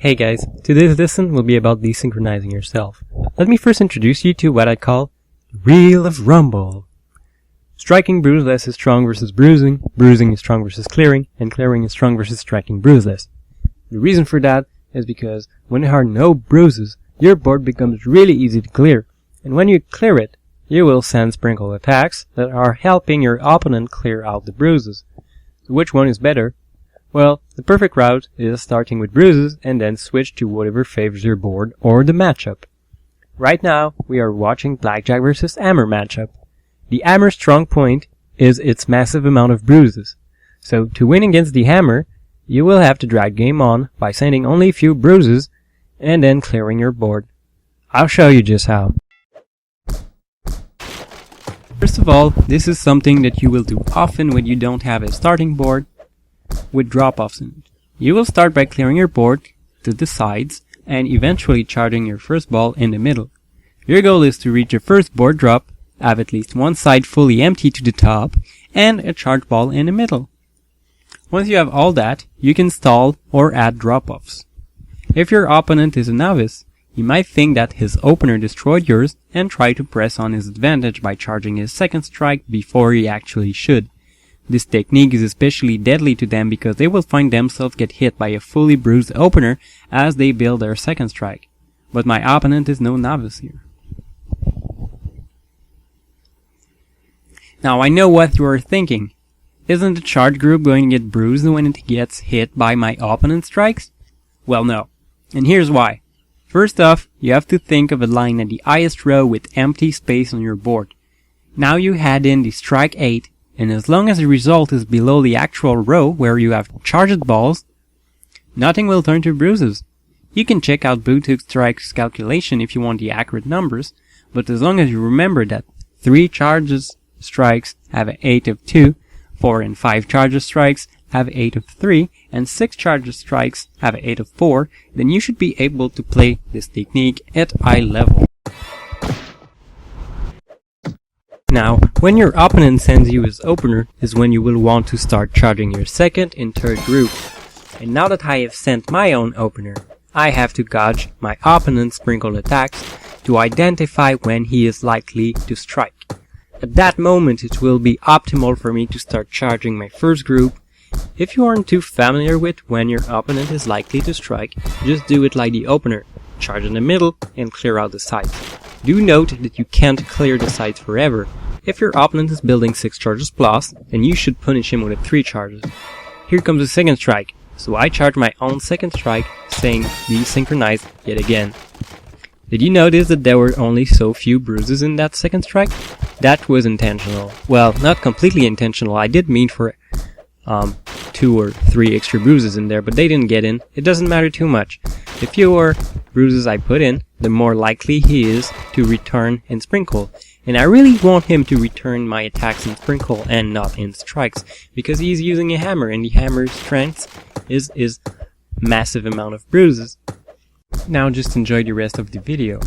Hey guys, today's lesson will be about desynchronizing yourself. Let me first introduce you to what I call the Reel of Rumble. Striking bruiseless is strong versus bruising, bruising is strong versus clearing, and clearing is strong versus striking bruiseless. The reason for that is because when there are no bruises, your board becomes really easy to clear, and when you clear it, you will send sprinkle attacks that are helping your opponent clear out the bruises. So which one is better? Well, the perfect route is starting with bruises and then switch to whatever favors your board or the matchup. Right now, we are watching Blackjack versus Hammer matchup. The Hammer's strong point is its massive amount of bruises. So to win against the Hammer, you will have to drag game on by sending only a few bruises and then clearing your board. I'll show you just how. First of all, this is something that you will do often when you don't have a starting board with drop-offs in it. You will start by clearing your board to the sides and eventually charging your first ball in the middle. Your goal is to reach your first board drop, have at least one side fully empty to the top, and a charged ball in the middle. Once you have all that, you can stall or add drop-offs. If your opponent is a novice, he might think that his opener destroyed yours and try to press on his advantage by charging his second strike before he actually should. This technique is especially deadly to them because they will find themselves get hit by a fully bruised opener as they build their second strike. But my opponent is no novice here. Now I know what you are thinking. Isn't the charge group going to get bruised when it gets hit by my opponent's strikes? Well, no. And here's why. First off, you have to think of a line at the highest row with empty space on your board. Now you add in the strike 8, and as long as the result is below the actual row where you have charged balls, nothing will turn to bruises. You can check out Bluetooth Strike's calculation if you want the accurate numbers, but as long as you remember that 3 charges strikes have an 8 of 2, 4 and 5 charges strikes have 8 of 3, and 6 charges strikes have 8 of 4, then you should be able to play this technique at eye level. Now, when your opponent sends you his opener is when you will want to start charging your second and third group. And now that I have sent my own opener, I have to gauge my opponent's sprinkle attacks to identify when he is likely to strike. At that moment it will be optimal for me to start charging my first group. If you aren't too familiar with when your opponent is likely to strike, just do it like the opener. Charge in the middle and clear out the sides. Do note that you can't clear the sides forever. If your opponent is building 6 charges plus, then you should punish him with 3 charges. Here comes the second strike, so I charge my own second strike, saying desynchronized yet again. Did you notice that there were only so few bruises in that second strike? That was intentional. Well, not completely intentional. I did mean for 2 or 3 extra bruises in there, but they didn't get in. It doesn't matter too much. The fewer bruises I put in, the more likely he is to return and sprinkle. And I really want him to return my attacks in sprinkle and not in strikes, because he's using a hammer, and the hammer's strength is massive amount of bruises. Now just enjoy the rest of the video.